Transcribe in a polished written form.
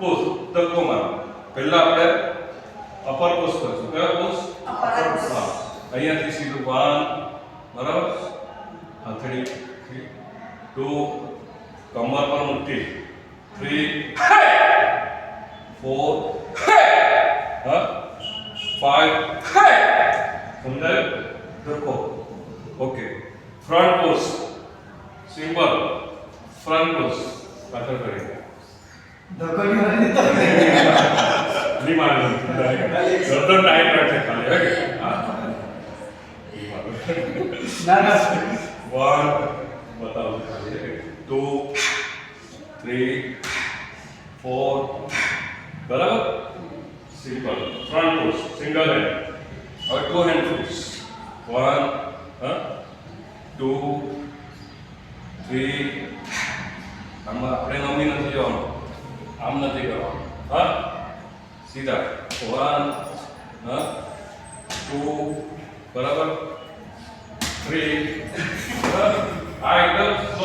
Push ધક્કો મારો પહેલા આપણે અપર પુશ કરશું કયો પુશ અપર પુશ. હા અહીંયાથી સીધું 1 બરાબર હથેળી 2 કમર પર મુઠ્ઠી 3 4 હા 5 સમજાયું ધક્કો okay front push symbol front push પાછળ કરી નહીં મારું ગરદન ટાઈટ રાખે ખાલી ઓકે હા One, बताओ 2 3 4 बराबर simple front push single hand और 2 हैंड पुश 1 हाँ 2 3 આમાં આપણે નમી નથી જવાનું આમ નથી કરવાનું હા સીધા 1 हाँ 2 बराबर 3